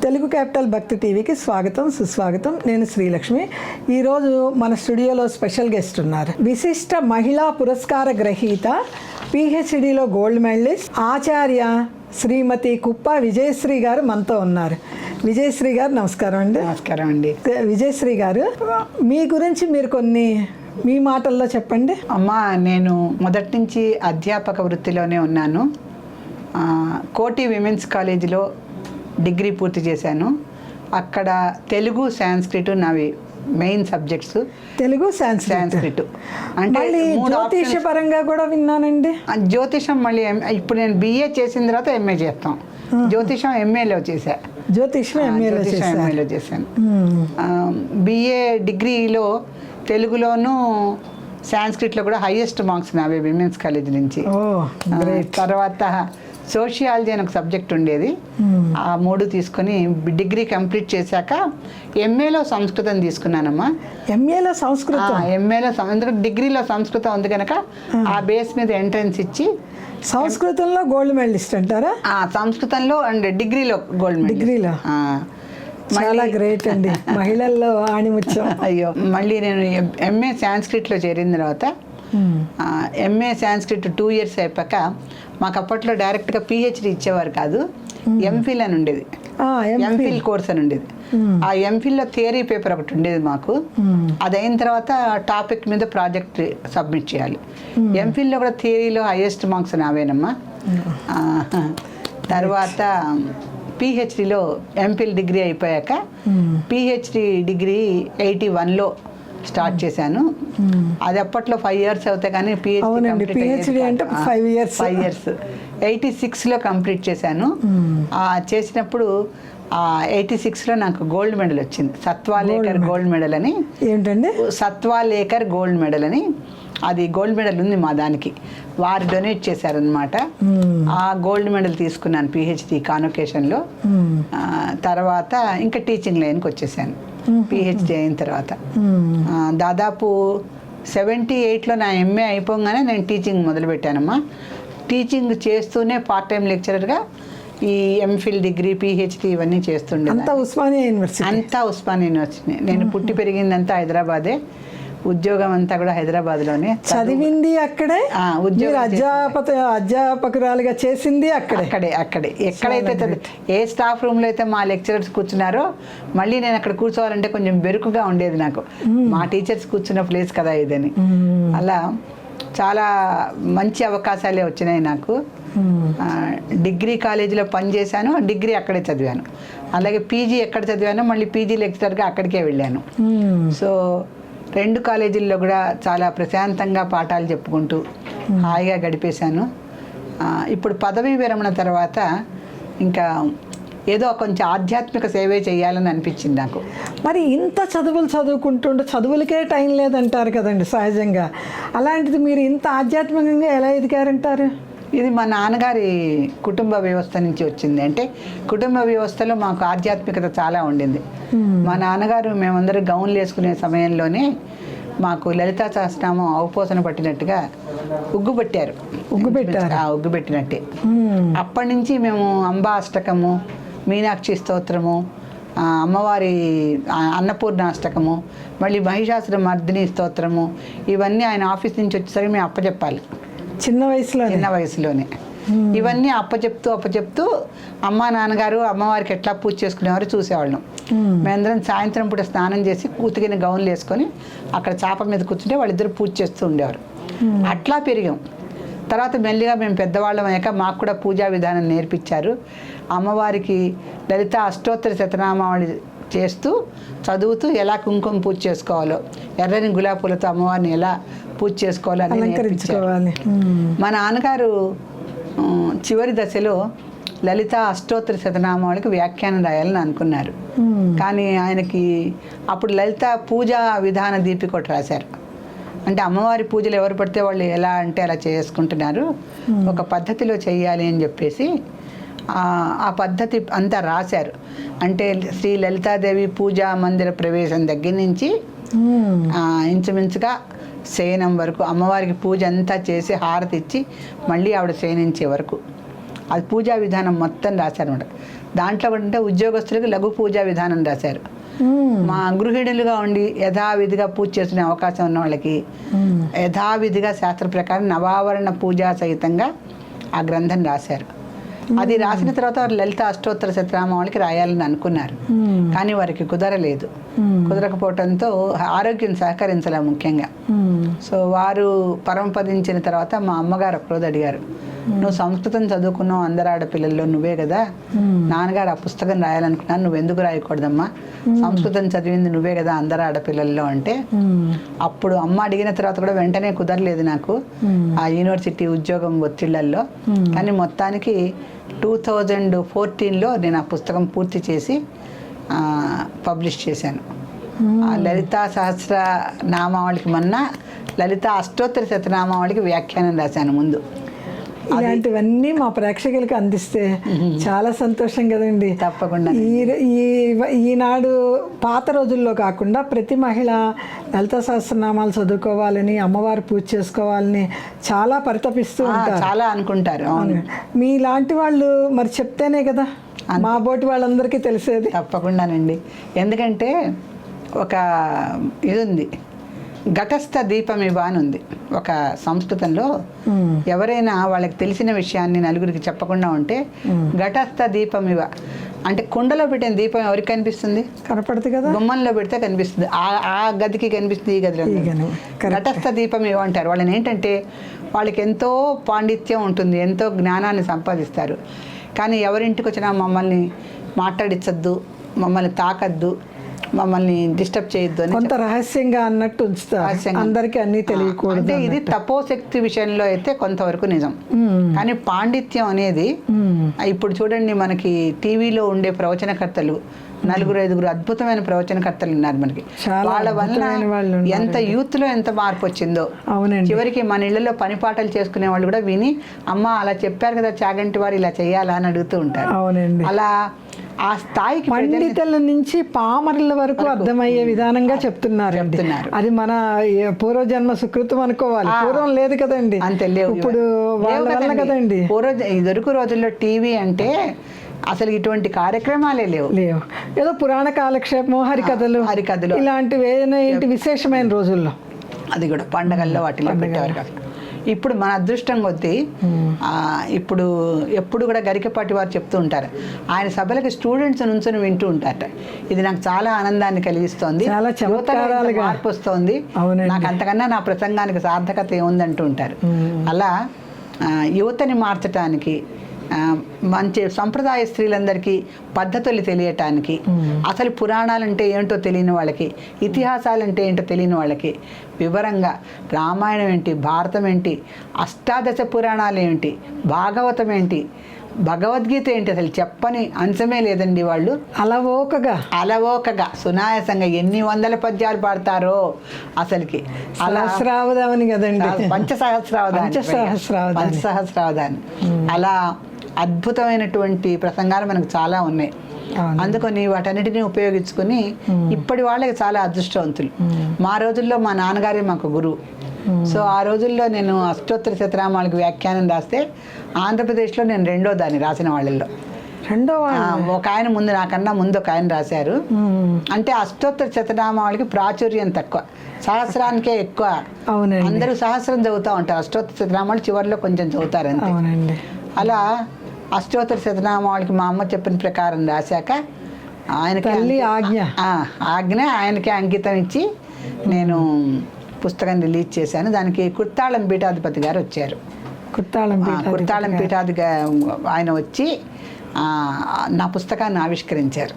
Telugu capital భక్తి టీవీకి స్వాగతం సుస్వాగతం. నేను శ్రీలక్ష్మి. ఈరోజు మన స్టూడియోలో స్పెషల్ గెస్ట్ ఉన్నారు. విశిష్ట మహిళా పురస్కార గ్రహీత, పిహెచ్డిలో గోల్డ్ మెడలిస్ట్, ఆచార్య శ్రీమతి కుప్ప విజయశ్రీ గారు మనతో ఉన్నారు. విజయశ్రీ గారు నమస్కారం అండి. నమస్కారం అండి. విజయశ్రీ గారు, మీ గురించి మీరు కొన్ని మీ మాటల్లో చెప్పండి. అమ్మా, నేను మొదటి నుంచి అధ్యాపక వృత్తిలోనే ఉన్నాను. కోటి విమెన్స్ కాలేజీలో డిగ్రీ పూర్తి చేశాను. అక్కడ తెలుగు, సాంస్క్రిట్ నావి మెయిన్ సబ్జెక్ట్స్. తెలుగు, సాంస్క్రిట్ అంటే జ్యోతిష పరంగా కూడా విన్నానండి. జ్యోతిషం మళ్ళీ ఇప్పుడు నేను బిఏ చేసిన తర్వాత ఎంఏ చేస్తాం. జ్యోతిషం ఎంఏలో చేశా. జ్యోతిషం ఎంఏలో చేశాను. బిఏ డిగ్రీలో తెలుగులోను సాంస్క్రిట్లో కూడా హైయెస్ట్ మార్క్స్ నావే విమెన్స్ కాలేజ్ నుంచి. తర్వాత సోషియాలజీ అని ఒక సబ్జెక్ట్ ఉండేది. ఆ 3 తీసుకొని డిగ్రీ కంప్లీట్ చేశాక ఎంఏలో సంస్కృతం తీసుకున్నానమ్మా. ఎంఏలో సంస్కృతం? ఎందుకంటే డిగ్రీలో సంస్కృతం ఉంది కనుక ఆ బేస్ మీద ఎంట్రన్స్ ఇచ్చి సంస్కృతంలో గోల్డ్ మెడలిస్ట్ అంటారా? సంస్కృతంలో అండ్ డిగ్రీలో గోల్డ్ మెడల్. డిగ్రీలో చాలా గ్రేట్ అండి. మహిళల్లో ఆణిముత్యం. అయ్యో, మళ్ళీ నేను ఎంఏ సాంస్క్రిట్లో చేరిన తర్వాత ఎంఏ సాంస్క్రిట్ 2 years అయిపోయాక మాకు అప్పట్లో డైరెక్ట్గా పిహెచ్డి ఇచ్చేవారు కాదు, ఎంఫిల్ అని ఉండేది. ఎంఫిల్ కోర్స్ అని ఉండేది. ఆ ఎంఫిల్లో థియరీ పేపర్ ఒకటి ఉండేది మాకు. అది అయిన తర్వాత టాపిక్ మీద ప్రాజెక్ట్ సబ్మిట్ చేయాలి. ఎంఫిల్లో కూడా థియరీలో హైయెస్ట్ మార్క్స్ నావేనమ్మా. తర్వాత పిహెచ్డిలో ఎంఫిల్ డిగ్రీ అయిపోయాక పిహెచ్డి డిగ్రీ 81లో స్టార్ట్ చేశాను. అది అప్పట్లో 5 years అవుతాయి కానీ పిహెచ్డి అంటే 5 years. 86లో కంప్లీట్ చేశాను. చేసినప్పుడు 86లో నాకు గోల్డ్ మెడల్ వచ్చింది. సత్వాలేకర్ గోల్డ్ మెడల్ అని. ఏంటండి? సత్వాలేకర్ గోల్డ్ మెడల్ అని. అది గోల్డ్ మెడల్ ఉంది మా దానికి. వారు డొనేట్ చేశారనమాట. ఆ గోల్డ్ మెడల్ తీసుకున్నాను పిహెచ్డి కాన్వకేషన్లో. తర్వాత ఇంకా టీచింగ్ లైన్కి వచ్చేసాను పిహెచ్డి అయిన తర్వాత. దాదాపు 78లో నా ఎంఏ అయిపోగానే నేను టీచింగ్ మొదలుపెట్టానమ్మా. టీచింగ్ చేస్తూనే పార్ట్ టైం లెక్చరర్గా ఈ ఎంఫిల్ డిగ్రీ, పిహెచ్డి ఇవన్నీ చేస్తుండే. అంతా ఉస్మానియా యూనివర్సిటీ. నేను పుట్టి పెరిగిందంతా హైదరాబాదే. ఉద్యోగం అంతా కూడా హైదరాబాద్లోనే. చదివింది అక్కడే, అధ్యాపకురాలుగా చేసింది అక్కడే. ఎక్కడైతే ఏ స్టాఫ్ రూమ్లో అయితే మా లెక్చరర్స్ కూర్చున్నారో మళ్ళీ నేను అక్కడ కూర్చోవాలంటే కొంచెం బెరుకుగా ఉండేది నాకు. మా టీచర్స్ కూర్చున్న ప్లేస్ కదా ఇదని. అలా చాలా మంచి అవకాశాలే వచ్చినాయి నాకు. డిగ్రీ కాలేజీలో పనిచేశాను, డిగ్రీ అక్కడే చదివాను. అలాగే పీజీ ఎక్కడ చదివానో మళ్ళీ పీజీ లెక్చరర్గా అక్కడికే వెళ్ళాను. సో 2 కాలేజీల్లో కూడా చాలా ప్రశాంతంగా పాఠాలు చెప్పుకుంటూ హాయిగా గడిపేశాను. ఇప్పుడు పదవీ విరమణ తర్వాత ఇంకా ఏదో కొంచెం ఆధ్యాత్మిక సేవే చేయాలని అనిపించింది నాకు. మరి ఇంత చదువుకుంటుంటే చదువులకే టైం లేదంటారు కదండి సహజంగా. అలాంటిది మీరు ఇంత ఆధ్యాత్మికంగా ఎలా ఎదిగారంటారు? ఇది మా నాన్నగారి కుటుంబ వ్యవస్థ నుంచి వచ్చింది. అంటే కుటుంబ వ్యవస్థలో మాకు ఆధ్యాత్మికత చాలా ఉండింది. మా నాన్నగారు మేమందరం గౌన్లు వేసుకునే సమయంలోనే మాకు లలితా సహస్రనామం అవపోసన పట్టినట్టుగా ఉగ్గుపెట్టినట్టే. అప్పటి నుంచి మేము అంబా అష్టకము, మీనాక్షి స్తోత్రము, అమ్మవారి అన్నపూర్ణ అష్టకము, మళ్ళీ మహిషాసుర మర్దిని స్తోత్రము, ఇవన్నీ ఆయన ఆఫీస్ నుంచి వచ్చేసరికి మేము అప్పచెప్పాలి. చిన్న వయసులోనే ఇవన్నీ అప్పచెప్తూ అమ్మ నాన్నగారు అమ్మవారికి ఎట్లా పూజ చేసుకునేవారు చూసేవాళ్ళం. మేమందరం సాయంత్రం పూట స్నానం చేసి కూతుగిన గౌన్లు వేసుకొని అక్కడ చాప మీద కూర్చుంటే వాళ్ళిద్దరు పూజ చేస్తూ ఉండేవారు. అట్లా పెరిగాం. తర్వాత మెల్లిగా మేము పెద్దవాళ్ళం అయ్యాక మాకు కూడా పూజా విధానం నేర్పించారు. అమ్మవారికి లలిత అష్టోత్తర శతనామావళి చేస్తూ చదువుతూ ఎలా కుంకుమ పూజ చేసుకోవాలో, ఎర్రని గులాబీ పూలతో అమ్మవారిని ఎలా పూజ చేసుకోవాలో అని నేర్పించారు. మా నాన్నగారు చివరి దశలో లలిత అష్టోత్తర శతనామావళికి వ్యాఖ్యానం రాయాలని అనుకున్నారు. కానీ ఆయనకి అప్పుడు లలిత పూజా విధాన దీపిక ఒకటి రాశారు. అంటే అమ్మవారి పూజలు ఎవరు పడితే వాళ్ళు ఎలా అంటే అలా చేసుకుంటున్నారు, ఒక పద్ధతిలో చేయాలి అని చెప్పేసి ఆ పద్ధతి అంతా రాశారు. అంటే శ్రీ లలితాదేవి పూజా మందిర ప్రవేశం దగ్గర నుంచి ఇంచుమించుగా శయనం వరకు అమ్మవారికి పూజ అంతా చేసి హారతి ఇచ్చి మళ్ళీ ఆవిడ శయనించే వరకు అది పూజా విధానం మొత్తం రాశారు అనమాట. దాంట్లో కూడా అంటే ఉద్యోగస్తులకు లఘు పూజా విధానం రాశారు. మా గృహిణులుగా ఉండి యథావిధిగా పూజ చేసుకునే అవకాశం ఉన్న వాళ్ళకి యథావిధిగా శాస్త్ర ప్రకారం నవావరణ పూజా సహితంగా ఆ గ్రంథం రాశారు. అది రాసిన తర్వాత వారు లలిత అష్టోత్తర శతనామావళికి రాయాలని అనుకున్నారు, కానీ వారికి కుదరలేదు. కుదరకపోవడంతో ఆరోగ్యం సహకరించలే ముఖ్యంగా. సో వారు పరమపదించిన తర్వాత మా అమ్మగారు ఒకరోజు అడిగారు, నువ్వు సంస్కృతం చదువుకున్నావు, అందరు ఆడపిల్లల్లో నువ్వే కదా, నాన్నగారు ఆ పుస్తకం రాయాలనుకున్నాను, నువ్వు ఎందుకు రాయకూడదమ్మా, సంస్కృతం చదివింది నువ్వే కదా అందరు ఆడపిల్లల్లో అంటే, అప్పుడు అమ్మ అడిగిన తర్వాత కూడా వెంటనే కుదరలేదు నాకు ఆ యూనివర్సిటీ ఉద్యోగం ఒత్తిళ్లల్లో. కానీ మొత్తానికి 2014లో నేను ఆ పుస్తకం పూర్తి చేసి పబ్లిష్ చేశాను. ఆ లలితా సహస్ర నామావళికి మొన్న లలితా అష్టోత్తర శతనామావళికి వ్యాఖ్యానం రాశాను ముందు. ఇలాంటివన్నీ మా ప్రేక్షకులకు అందిస్తే చాలా సంతోషం కదండి. తప్పకుండా. ఈనాడు పాత రోజుల్లో కాకుండా ప్రతి మహిళ లలిత సహస్రనామాలు చదువుకోవాలని, అమ్మవారు పూజ చేసుకోవాలని చాలా పరితపిస్తూ ఉంటారు, చాలా అనుకుంటారు. మీలాంటి వాళ్ళు మరి చెప్తేనే కదా మా బోటి వాళ్ళందరికీ తెలిసేది. తప్పకుండానండి. ఎందుకంటే ఒక ఇది ఉంది, ఘటస్థ దీపం ఇవ అని ఉంది ఒక సంస్కృతంలో. ఎవరైనా వాళ్ళకి తెలిసిన విషయాన్ని నలుగురికి చెప్పకుండా ఉంటే ఘటస్థ దీపం ఇవ అంటే కుండలో పెట్టిన దీపం ఎవరికి కనిపిస్తుంది? కనపడుతుంది కదా, గుమ్మంలో పెడితే కనిపిస్తుంది. ఆ గదికి కనిపిస్తుంది, ఈ గదిలో. ఘటస్థ దీపం ఇవ అంటారు వాళ్ళని. ఏంటంటే వాళ్ళకి ఎంతో పాండిత్యం ఉంటుంది, ఎంతో జ్ఞానాన్ని సంపాదిస్తారు. కానీ ఎవరింటికి వచ్చినా మమ్మల్ని మాట్లాడించద్దు, మమ్మల్ని తాకద్దు, మమ్మల్ని డిస్టర్బ్ చేయొద్దు అని కొంత రహస్యంగా అన్నట్టు ఉంచుతారు, అందరికీ అన్నీ తెలియకూడదు. అంటే ఇది తపోశక్తి విషయంలో అయితే కొంతవరకు నిజం. కానీ పాండిత్యం అనేది ఇప్పుడు చూడండి, మనకి టీవీలో ఉండే ప్రవచనకర్తలు 4-5 అద్భుతమైన ప్రవచనకర్తలు ఉన్నారు మనకి. వాళ్ళ వల్ల ఎంత యూత్ లో ఎంత మార్పు వచ్చిందో. చివరికి మన ఇళ్లలో పని పాటలు చేసుకునే వాళ్ళు కూడా విని, అమ్మ అలా చెప్పారు కదా చాగంటి వారు, ఇలా చేయాలా అని అడుగుతూ ఉంటారు. అలా ఆ స్థాయికి పండితుల నుంచి పామరుల వరకు అర్థమయ్యే విధానంగా చెప్తున్నారు. అది మన పూర్వజన్మ సుకృతం అనుకోవాలి. పూర్వం లేదు కదండి, అంతే లేవు. ఇప్పుడు వాళ్ళ వల్ల కదండి. ఇదివరకు రోజుల్లో టీవీ అంటే అసలు ఇటువంటి కార్యక్రమాలే లేవు. ఏదో పురాణ కాలక్షేపం, హరికథలు ఇలాంటివి ఏదైనా ఏంటి విశేషమైన రోజుల్లో అది కూడా పండగల్లో వాటిలో పెట్టేవారు కదా. ఇప్పుడు మన అదృష్టం కొద్దీ ఇప్పుడు ఎప్పుడు కూడా గరికపాటి వారు చెప్తూ ఉంటారు, ఆయన సభలకి స్టూడెంట్స్ నుంచొని వింటూ ఉంటారట. ఇది నాకు చాలా ఆనందాన్ని కలిగిస్తోంది, మార్పు వస్తోంది, నాకు అంతకన్నా నా ప్రసంగానికి సార్థకత ఏముందంటూ ఉంటారు. అలా యువతని మార్చటానికి, మంచి సంప్రదాయ స్త్రీలందరికీ పద్ధతులు తెలియటానికి, అసలు పురాణాలంటే ఏంటో తెలియని వాళ్ళకి, ఇతిహాసాలంటే ఏంటో తెలియని వాళ్ళకి వివరంగా రామాయణం ఏంటి, భారతం ఏంటి, అష్టాదశ పురాణాలు ఏంటి, భాగవతం ఏంటి, భగవద్గీత ఏంటి అసలు చెప్పని అంశమే లేదండి. వాళ్ళు అలవోకగా సునాయాసంగా ఎన్ని వందల పద్యాలు పాడతారో అసలుకి. సహస్రావధాని కదండి, పంచసహస్రావధాని. అలా అద్భుతమైనటువంటి ప్రసంగాలు మనకు చాలా ఉన్నాయి. అందుకని వాటన్నిటిని ఉపయోగించుకుని ఇప్పటి వాళ్ళకి చాలా అదృష్టవంతులు. మా రోజుల్లో మా నాన్నగారే మాకు గురువు. సో ఆ రోజుల్లో నేను అష్టోత్తర శతనామాలకు వ్యాఖ్యానం రాస్తే ఆంధ్రప్రదేశ్లో నేను 2వ దాన్ని రాసిన వాళ్ళల్లో. ఒక ఆయన ముందు, నాకన్నా ముందు ఒక ఆయన రాశారు. అంటే అష్టోత్తర శతనామాలకి ప్రాచుర్యం తక్కువ, సహస్రానికే ఎక్కువ. అందరూ సహస్రం చదువుతూ ఉంటారు, అష్టోత్తర శతనామాలు చివరిలో కొంచెం చదువుతారు అంతే. అలా అష్టోత్తర శతనామాలకి మా అమ్మ చెప్పిన ప్రకారం రాశాక ఆయనకి ఆజ్ఞ ఆయనకి అంకితం ఇచ్చి నేను పుస్తకం రిలీజ్ చేశాను. దానికి కుర్తాళం పీఠాధిపతి గారు వచ్చారు. కుర్తాళం పీఠాధిపతి ఆయన వచ్చి నా పుస్తకాన్ని ఆవిష్కరించారు.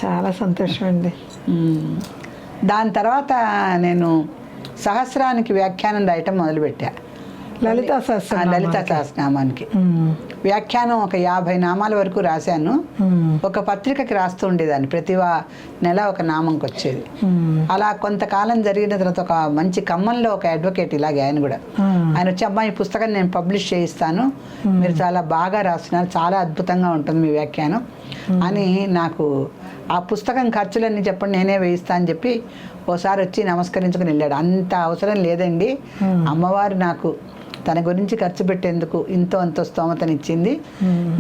చాలా సంతోషం అండి. దాని తర్వాత నేను సహస్రానికి వ్యాఖ్యానం రాయటం మొదలుపెట్టా. లలితా సహస్రనామానికి వ్యాఖ్యానం ఒక 50 నామాల వరకు రాశాను. ఒక పత్రికకి రాస్తూ ఉండేదాన్ని, ప్రతి నెల ఒక నామంకి వచ్చేది. అలా కొంతకాలం జరిగిన తర్వాత ఒక మంచి ఖమ్మంలో ఒక అడ్వకేట్, ఇలాగే ఆయన కూడా, ఆయన వచ్చి, అమ్మా ఈ పుస్తకం నేను పబ్లిష్ చేయిస్తాను, మీరు చాలా బాగా రాస్తున్నారు, చాలా అద్భుతంగా ఉంటుంది మీ వ్యాఖ్యానం అని నాకు ఆ పుస్తకం ఖర్చులన్నీ చెప్పండి నేనే వేయిస్తా అని చెప్పి ఓసారి వచ్చి నమస్కరించుకుని వెళ్ళాడు. అంత అవసరం లేదండి, అమ్మవారు నాకు తన గురించి ఖర్చు పెట్టేందుకు ఇంతో అంతో స్తోమతనిచ్చింది.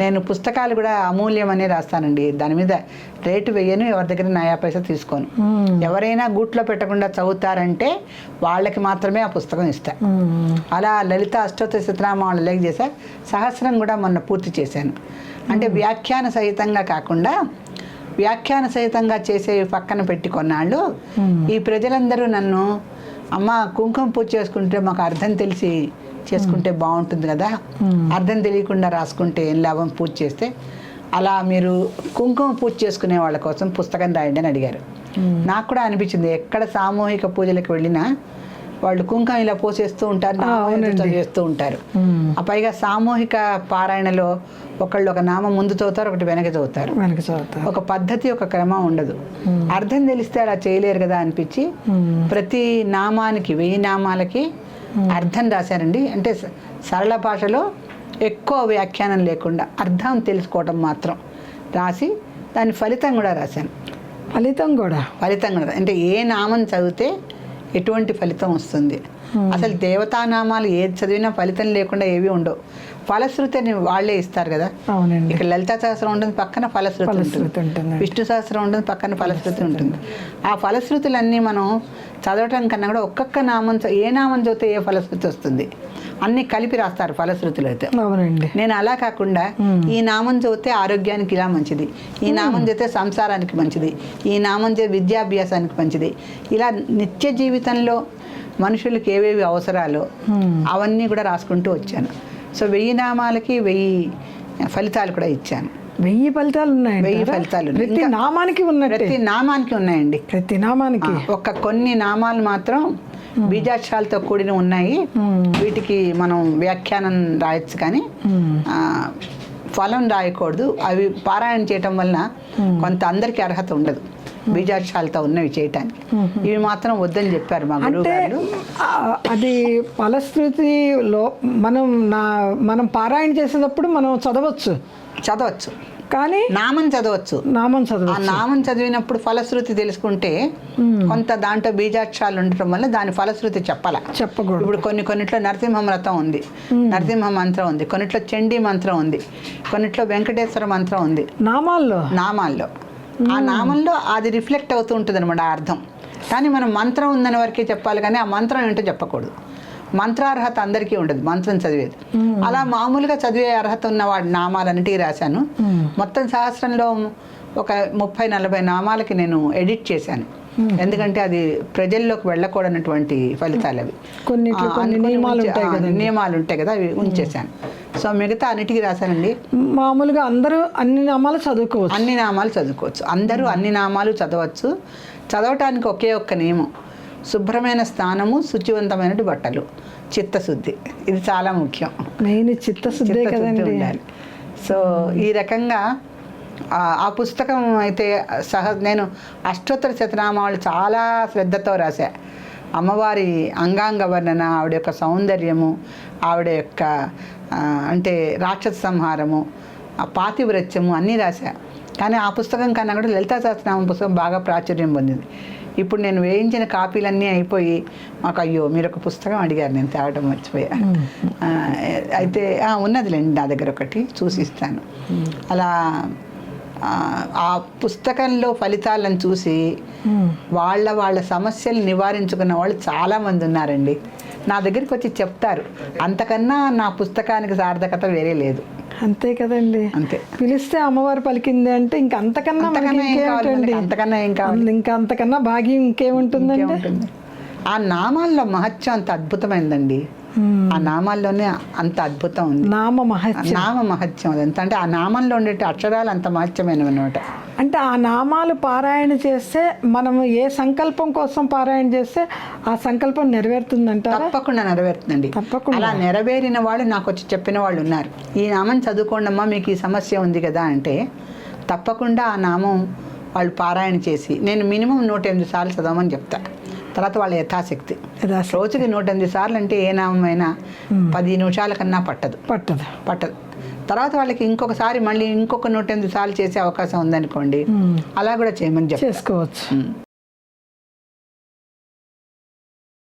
నేను పుస్తకాలు కూడా అమూల్యమనే రాస్తానండి. దాని మీద రేటు వేయను, ఎవరి దగ్గర నయా పైసా తీసుకోను. ఎవరైనా గూట్లో పెట్టకుండా చదువుతారంటే వాళ్ళకి మాత్రమే ఆ పుస్తకం ఇస్తా. అలా లలిత అష్టోత్తర శతనామావళి లేఖ చేశా. సహస్రం కూడా మొన్న పూర్తి చేశాను. అంటే వ్యాఖ్యాన సహితంగా కాకుండా వ్యాఖ్యాన సహితంగా చేసే పక్కన పెట్టి కొన్నాళ్ళు ఈ ప్రజలందరూ నన్ను, అమ్మ కుంకుమ పూజ చేసుకుంటే మాకు అర్థం తెలిసి చేసుకుంటే బాగుంటుంది కదా, అర్థం తెలియకుండా రాసుకుంటే ఏం లాభం పూజ చేస్తే, అలా మీరు కుంకుమ పూజ చేసుకునే వాళ్ళ కోసం పుస్తకం రాయండి అని అడిగారు. నాకు కూడా అనిపించింది, ఎక్కడ సామూహిక పూజలకు వెళ్ళినా వాళ్ళు కుంకుమ ఇలా పోసేస్తూ ఉంటారు, చేస్తూ ఉంటారు. ఆ పైగా సామూహిక పారాయణలో ఒకళ్ళు ఒక నామం ముందు చదువుతారు, ఒకటి వెనక చదువుతారు. ఒక పద్ధతి, ఒక క్రమం ఉండదు. అర్థం తెలిస్తే అలా చేయలేరు కదా అనిపించి ప్రతి నామానికి 1000 నామాలకి అర్థం రాశానండి. అంటే సరళ భాషలో ఎక్కువ వ్యాఖ్యానం లేకుండా అర్థం తెలుసుకోవటం మాత్రం రాసి దాని ఫలితం కూడా రాశాను. ఫలితం కూడా అంటే ఏ నామం చదివితే ఎటువంటి ఫలితం వస్తుంది, అసలు దేవతానామాలు ఏది చదివినా ఫలితం లేకుండా ఏవి ఉండవు. ఫలశ్రుతిని వాళ్ళే ఇస్తారు కదా. ఇక్కడ లలితా సహస్రం ఉంటుంది, పక్కన ఫలశ్రుతి ఉంటుంది. విష్ణు సహస్రం ఉంటుంది, పక్కన ఫలశ్రుతి ఉంటుంది. ఆ ఫలశ్రుతులన్నీ మనం చదవటం కన్నా కూడా ఒక్కొక్క నామం, ఏ నామం చదివితే ఏ ఫలశ్రుతి వస్తుంది అన్నీ కలిపి రాస్తారు ఫలశ్రుతులు అయితే. నేను అలా కాకుండా ఈ నామం చదివితే ఆరోగ్యానికి ఇలా మంచిది, ఈ నామం చదివితే సంసారానికి మంచిది, ఈ నామం చదివితే విద్యాభ్యాసానికి మంచిది, ఇలా నిత్య జీవితంలో మనుషులకి ఏవేవి అవసరాలు అవన్నీ కూడా రాసుకుంటూ వచ్చాను. సో 1000 నామాలకి 1000 ఫలితాలు కూడా ఇచ్చాను. 1000 ఫలితాలు ఉన్నాయి. 1000 ఫలితాలు ప్రతి నామానికి ఉన్నాయండి. ప్రతి నామానికి ఒక కొన్ని నామాలు మాత్రం బీజాక్షరాలతో కూడిన ఉన్నాయి. వీటికి మనం వ్యాఖ్యానం రాయొచ్చు కానీ ఫలం రాయకూడదు. అవి పారాయణ చేయటం వలన కొంత అందరికీ అర్హత ఉండదు బీజాక్షరాలతో ఉన్నవి చేయటానికి. ఇవి మాత్రం వద్దని చెప్పారు మా గురువు గారు. అది ఫలశ్రుతిలో మనం పారాయణ చేసేటప్పుడు మనం చదవచ్చు కానీ నామం చదవచ్చు. ఆ నామం చదివినప్పుడు ఫలశ్రుతి తెలుసుకుంటే కొంత దాంట్లో బీజాక్షరాలు ఉండటం వల్ల దాని ఫలశ్రుతి చెప్పకూడదు. ఇప్పుడు కొన్నిట్లో నరసింహ వ్రతం ఉంది, నరసింహ మంత్రం ఉంది, కొన్నిట్లో చండీ మంత్రం ఉంది, కొన్నిట్లో వెంకటేశ్వర మంత్రం ఉంది. నామాల్లో ఆ నామంలో అది రిఫ్లెక్ట్ అవుతూ ఉంటుంది అనమాట ఆ అర్థం. కానీ మనం మంత్రం ఉందని వరకే చెప్పాలి కానీ ఆ మంత్రం ఏంటో చెప్పకూడదు. మంత్రార్హత అందరికీ ఉండదు మంత్రం చదివేది. అలా మామూలుగా చదివే అర్హత ఉన్న వాడి నామాలన్నిటికీ రాశాను. మొత్తం సహస్రంలో ఒక 30-40 నామాలకి నేను ఎడిట్ చేశాను. ఎందుకంటే అది ప్రజల్లోకి వెళ్ళకూడనటువంటి ఫలితాలు అవి. కొన్ని నియమాలు ఉంటాయి కదా, అవి ఉంచేశాను. సో మిగతా అన్నిటికీ రాశానండి. మామూలుగా అందరూ అన్ని నామాలు చదువుకోవచ్చు. అందరూ అన్ని నామాలు చదవచ్చు. చదవటానికి ఒకే ఒక్క నియమం, శుభ్రమైన స్నానము, శుచివంతమైన బట్టలు, చిత్తశుద్ధి. ఇది చాలా ముఖ్యం. మెయిన్ చిత్తశుద్ధి ఉండాలి. సో ఈ రకంగా ఆ పుస్తకం అయితే నేను అష్టోత్తర శతనామావళి చాలా శ్రద్ధతో రాశా. అమ్మవారి అంగాంగ వర్ణన, ఆవిడ యొక్క సౌందర్యము, ఆవిడ యొక్క అంటే రాక్షస సంహారము, పాతివ్రత్యము అన్నీ రాశా. కానీ ఆ పుస్తకం కన్నా కూడా లలితా సహస్రనామం పుస్తకం బాగా ప్రాచుర్యం పొందింది. ఇప్పుడు నేను వేయించిన కాపీలన్నీ అయిపోయి మాకు అయ్యో మీరు ఒక పుస్తకం అడిగారు, నేను తేవడం మర్చిపోయా. అయితే ఉన్నదిలేండి నా దగ్గర ఒకటి చూసిస్తాను. అలా ఆ పుస్తకంలో ఫలితాలను చూసి వాళ్ళ సమస్యలు నివారించుకున్న వాళ్ళు చాలామంది ఉన్నారండి. నా దగ్గరికి వచ్చి చెప్తారు, అంతకన్నా నా పుస్తకానికి సార్థకత వేరే లేదు. అంతే కదండి. అంతే. పిలిస్తే అమ్మవారు పలికింది అంటే ఇంకా అంతకన్నా అంతకన్నా భాగ్యం ఇంకేముంటుందండి. ఆ నామాల్లో మహత్యం అంత అద్భుతమైందండి. ఆ నామాల్లోనే అంత అద్భుతం ఉంది. నామ మహత్యం అదంత. అంటే ఆ నామంలో ఉండే అక్షరాలు అంత మహత్యమైనవి అన్నమాట. అంటే ఆ నామాలు పారాయణ చేస్తే మనం ఏ సంకల్పం కోసం పారాయణ చేస్తే ఆ సంకల్పం నెరవేరుతుందంట. తప్పకుండా నెరవేరుతుందండి. అలా నెరవేరిన వాళ్ళు నాకు వచ్చి చెప్పిన వాళ్ళు ఉన్నారు. ఈ నామం చదువుకోండి అమ్మా, మీకు ఈ సమస్య ఉంది కదా అంటే తప్పకుండా ఆ నామం వాళ్ళు పారాయణ చేసి, నేను మినిమం 108 సార్లు చదవమని చెప్తా. తర్వాత వాళ్ళ యథాశక్తి. రోజుకి 108 సార్లు అంటే ఏ నామైనా 10 నిమిషాల కన్నా పట్టదు. తర్వాత వాళ్ళకి ఇంకొకసారి మళ్ళీ ఇంకొక 108 సార్లు చేసే అవకాశం ఉందనుకోండి, అలా కూడా చేయమని చేసుకోవచ్చు.